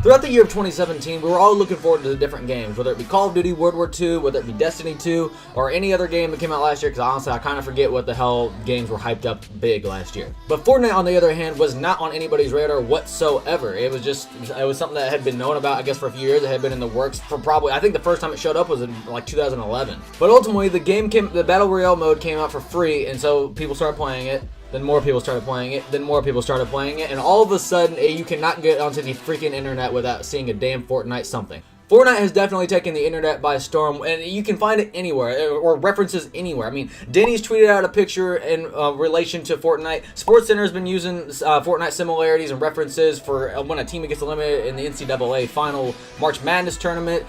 Throughout the year of 2017, we were all looking forward to the different games, whether it be Call of Duty, World War II, whether it be Destiny 2, or any other game that came out last year, because honestly, I kind of forget what the hell games were hyped up big last year. But Fortnite, on the other hand, was not on anybody's radar whatsoever. It was something that had been known about, I guess, for a few years. It had been in the works for probably, I think the first time it showed up was in like 2011. But ultimately, the Battle Royale mode came out for free, and so people started playing it. Then more people started playing it, then more people started playing it, and all of a sudden, you cannot get onto the freaking internet without seeing a damn Fortnite something. Fortnite has definitely taken the internet by storm, and you can find it anywhere, or references anywhere. I mean, Denny's tweeted out a picture in relation to Fortnite. SportsCenter has been using Fortnite similarities and references for when a team gets eliminated in the NCAA final March Madness tournament.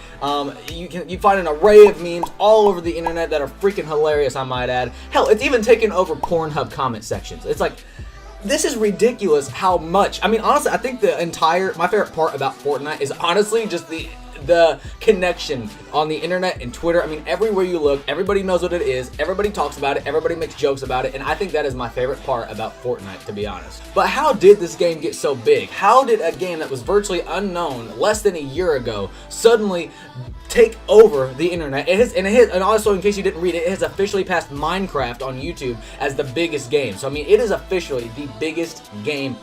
You find an array of memes all over the internet that are freaking hilarious, I might add. Hell, it's even taken over Pornhub comment sections. It's like, this is ridiculous how much. I mean, honestly, I think my favorite part about Fortnite is honestly just the connection on the internet and Twitter. I mean, everywhere you look, everybody knows what it is, everybody talks about it, everybody makes jokes about it, and I think that is my favorite part about Fortnite, to be honest. But how did this game get so big? How did a game that was virtually unknown less than a year ago suddenly take over the internet? And also, in case you didn't read it, it has officially passed Minecraft on YouTube as the biggest game. So I mean, it is officially the biggest game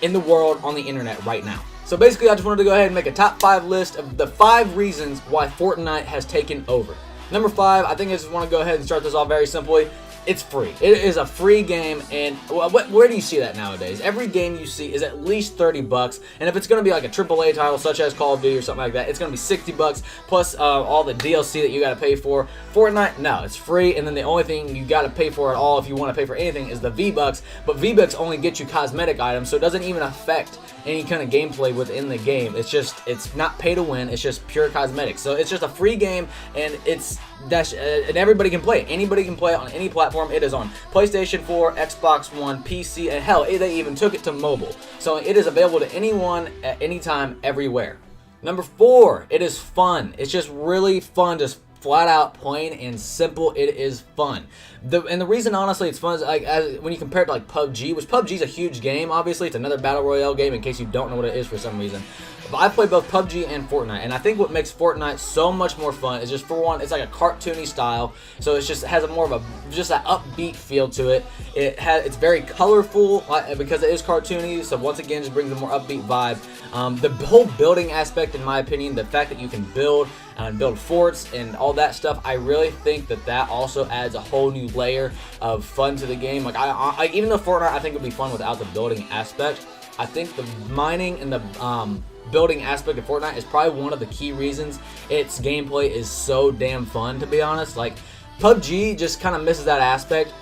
in the world on the internet right now. So basically, I just wanted to go ahead and make a top 5 list of the 5 reasons why Fortnite has taken over. Number 5, I think I just want to go ahead and start this off very simply. It's free. It is a free game, and where do you see that nowadays? Every game you see is at least $30, and if it's going to be like a AAA title such as Call of Duty or something like that, it's going to be $60 plus all the DLC that you got to pay for. Fortnite, no, it's free, and then the only thing you got to pay for at all if you want to pay for anything is the V-Bucks, but V-Bucks only get you cosmetic items, so it doesn't even affect any kind of gameplay within the game. It's not pay to win, it's just pure cosmetics. So it's just a free game, and and everybody can play it. Anybody can play it on any platform. It is on PlayStation 4, Xbox One, PC, and hell, they even took it to mobile. So it is available to anyone at any time, everywhere. Number 4, it is fun. It's just really fun, just flat out, plain and simple. It is fun. And the reason, honestly, it's fun is when you compare it to like PUBG, which PUBG is a huge game. Obviously, it's another battle royale game. In case you don't know what it is for some reason. But I play both PUBG and Fortnite, and I think what makes Fortnite so much more fun is just, for one, it's like a cartoony style, so it has a more of just an upbeat feel to it. It's very colorful because it is cartoony, so once again, just brings a more upbeat vibe. The whole building aspect, in my opinion, the fact that you can build forts and all that stuff, I really think that also adds a whole new layer of fun to the game. Like even though Fortnite, I think would be fun without the building aspect, I think the mining and the building aspect of Fortnite is probably one of the key reasons its gameplay is so damn fun, to be honest. Like, PUBG just kind of misses that aspect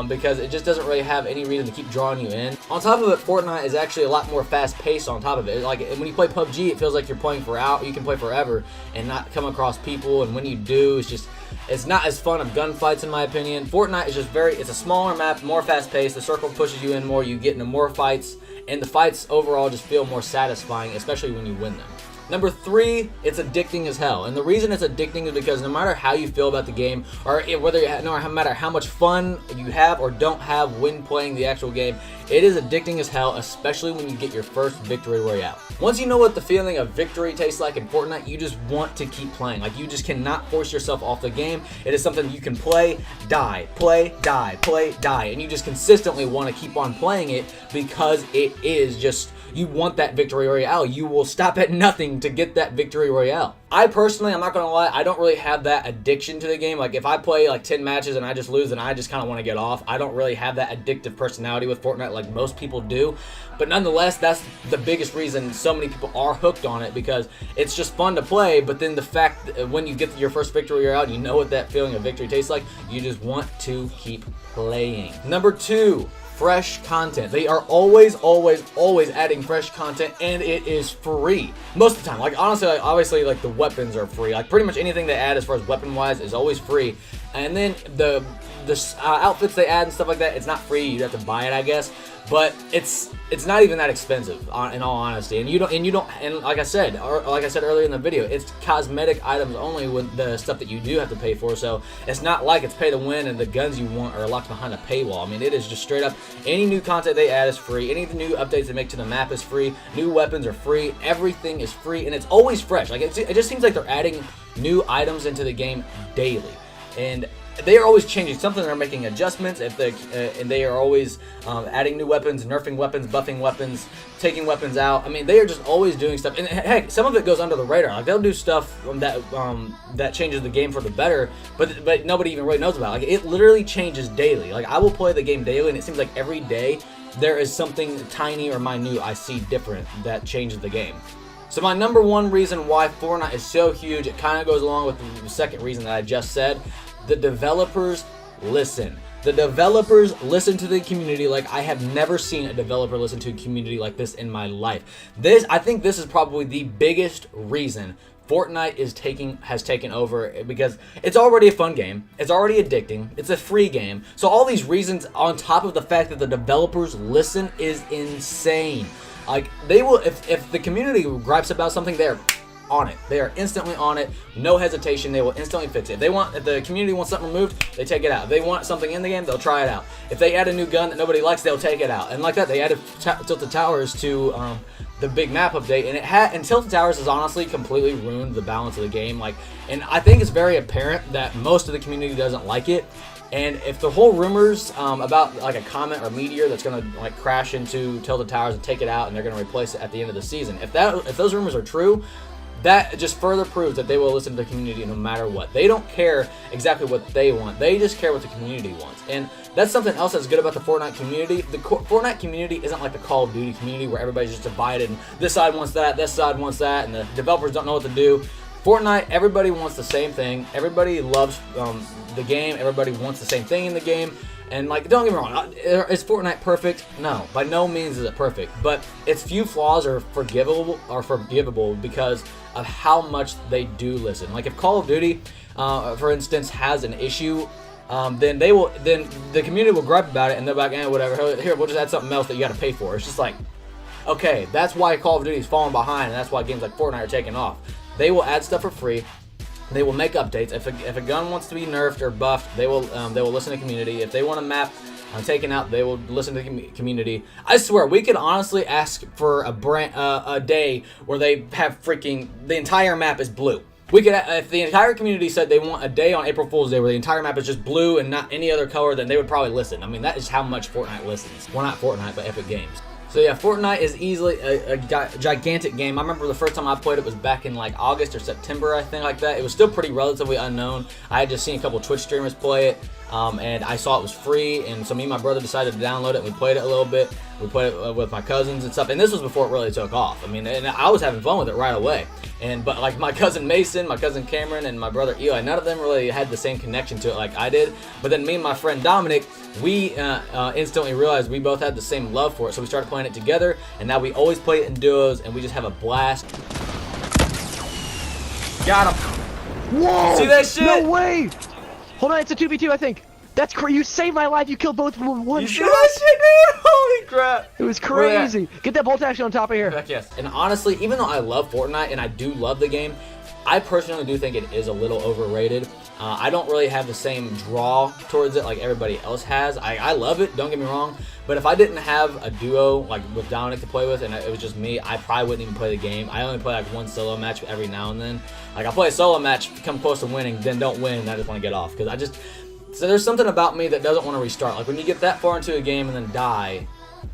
because it just doesn't really have any reason to keep drawing you in. On top of it, Fortnite is actually a lot more fast-paced on top of it. Like, when you play PUBG, it feels like you're playing you can play forever and not come across people, and when you do, it's not as fun of gunfights, in my opinion. Fortnite is just it's a smaller map, more fast-paced, the circle pushes you in more, you get into more fights, and the fights overall just feel more satisfying, especially when you win them. Number 3, it's addicting as hell. And the reason it's addicting is because no matter how you feel about the game, or no matter how much fun you have or don't have when playing the actual game, it is addicting as hell, especially when you get your first victory royale. Once you know what the feeling of victory tastes like in Fortnite, you just want to keep playing. Like, you just cannot force yourself off the game. It is something you can play, die, play, die, play, die, and you just consistently want to keep on playing it because it is just, you want that victory royale. You will stop at nothing to get that victory royale. I personally, I'm not gonna lie, I don't really have that addiction to the game. Like, if I play like 10 matches and I just lose, then I just kind of want to get off. I don't really have that addictive personality with Fortnite like most people do. But nonetheless, that's the biggest reason so many people are hooked on it, because it's just fun to play. But then the fact that when you get your first victory royale, you know what that feeling of victory tastes like. You just want to keep playing. Number 2, fresh content. They are always adding fresh content, and it is free most of the time. Like, honestly, like, obviously, like, the weapons are free. Like, pretty much anything they add as far as weapon wise is always free, And then the outfits they add and stuff like that, it's not free. You have to buy it, I guess. But it's not even that expensive, in all honesty. And like I said earlier in the video, it's cosmetic items only with the stuff that you do have to pay for. So it's not like it's pay to win and the guns you want are locked behind a paywall. I mean, it is just straight up any new content they add is free. Any of the new updates they make to the map is free. New weapons are free. Everything is free, and it's always fresh. Like it just seems like they're adding new items into the game daily, and they are always changing something. They're making adjustments. And they are always adding new weapons, nerfing weapons, buffing weapons, taking weapons out. I mean, they are just always doing stuff. And heck, some of it goes under the radar. Like they'll do stuff that changes the game for the better, but nobody even really knows about it. Like it literally changes daily. Like I will play the game daily, and it seems like every day there is something tiny or minute I see different that changes the game. So my number one reason why Fortnite is so huge, it kind of goes along with the second reason that I just said. The developers listen. The developers listen to the community like I have never seen a developer listen to a community like this in my life. I think this is probably the biggest reason Fortnite has taken over, because it's already a fun game. It's already addicting. It's a free game. So all these reasons on top of the fact that the developers listen is insane. Like they will, if the community gripes about something, they're on it. They are instantly on it, no hesitation. They will instantly fix it. If the community wants something removed, they take it out. If they want something in the game, they'll try it out. If they add a new gun that nobody likes, they'll take it out. And like that, they added Tilted Towers to the big map update, and Tilted Towers has honestly completely ruined the balance of the game. And I think it's very apparent that most of the community doesn't like it. And if the whole rumors about like a comet or meteor that's gonna like crash into Tilted Towers and take it out, and they're gonna replace it at the end of the season, if those rumors are true, that just further proves that they will listen to the community no matter what. They don't care exactly what they want. They just care what the community wants. And that's something else that's good about the Fortnite community. The Fortnite community isn't like the Call of Duty community where everybody's just divided and this side wants that, this side wants that, and the developers don't know what to do. Fortnite, everybody wants the same thing. Everybody loves the game. Everybody wants the same thing in the game. And like, don't get me wrong, is Fortnite perfect? No, by no means is it perfect. But its few flaws are forgivable because of how much they do listen. Like if Call of Duty, for instance, has an issue, then the community will gripe about it, and they're like, whatever. Here, we'll just add something else that you got to pay for. It's just like, okay, that's why Call of Duty is falling behind, and that's why games like Fortnite are taking off. They will add stuff for free. They will make updates. If a gun wants to be nerfed or buffed, they will listen to the community. If they want a map taken out, they will listen to the community. I swear, we could honestly ask for a day where they have the entire map is blue. We could, if the entire community said they want a day on April Fool's Day where the entire map is just blue and not any other color, then they would probably listen. I mean, that is how much Fortnite listens. Well, not Fortnite, but Epic Games. So yeah, Fortnite is easily a gigantic game. I remember the first time I played it was back in like August or September, I think, like that. It was still pretty relatively unknown. I had just seen a couple Twitch streamers play it, and I saw it was free, and so me and my brother decided to download it, and we played it a little bit. We played it with my cousins and stuff, and this was before it really took off. I mean, and I was having fun with it right away. But like my cousin Mason, my cousin Cameron, and my brother Eli, none of them really had the same connection to it like I did. But then me and my friend Dominic, we instantly realized we both had the same love for it, so we started playing it together, and now we always play it in duos, and we just have a blast. Got him! Whoa! See that shit? No way! Hold on, it's a 2v2, I think. That's crazy. You saved my life. You killed both of them in one shot. You see that shit, dude? Holy crap. It was crazy. Get that bolt action on top of here. Heck yes. And honestly, even though I love Fortnite and I do love the game, I personally do think it is a little overrated. I don't really have the same draw towards it like everybody else has. I love it, don't get me wrong, but if I didn't have a duo like with Dominic to play with and it was just me, I probably wouldn't even play the game. I only play like one solo match every now and then. Like I'll play a solo match, come close to winning, then don't win, and I just want to get off. So there's something about me that doesn't want to restart. Like when you get that far into a game and then die,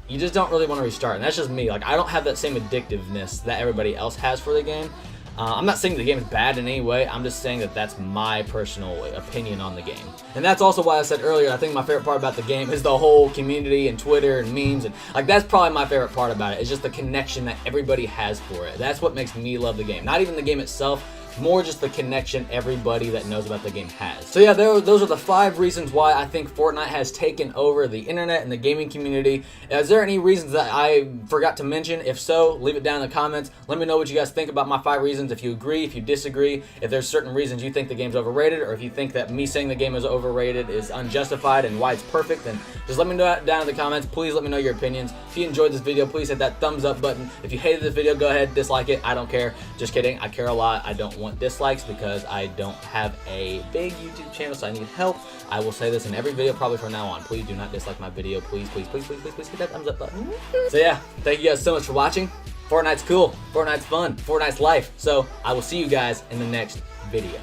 you just don't really want to restart. And that's just me. Like I don't have that same addictiveness that everybody else has for the game. I'm not saying the game is bad in any way. I'm just saying that that's my personal opinion on the game. And that's also why I said earlier, I think my favorite part about the game is the whole community and Twitter and memes. And like that's probably my favorite part about it. It's just the connection that everybody has for it. That's what makes me love the game. Not even the game itself, more just the connection everybody that knows about the game has. So yeah, those are the 5 reasons why I think Fortnite has taken over the internet and the gaming community. Is there any reasons that I forgot to mention? If so, leave it down in the comments. Let me know what you guys think about my 5 reasons, if you agree, if you disagree, if there's certain reasons you think the game's overrated, or if you think that me saying the game is overrated is unjustified and why it's perfect, then just let me know that down in the comments. Please let me know your opinions. If you enjoyed this video, please hit that thumbs up button. If you hated this video, go ahead, dislike it. I don't care. Just kidding. I care a lot. I don't want dislikes because I don't have a big YouTube channel, so I need help. I will say this in every video probably from now on. Please do not dislike my video. Please, please, please, please, please, please hit that thumbs up button. So yeah, thank you guys so much for watching. Fortnite's cool. Fortnite's fun. Fortnite's life. So I will see you guys in the next video.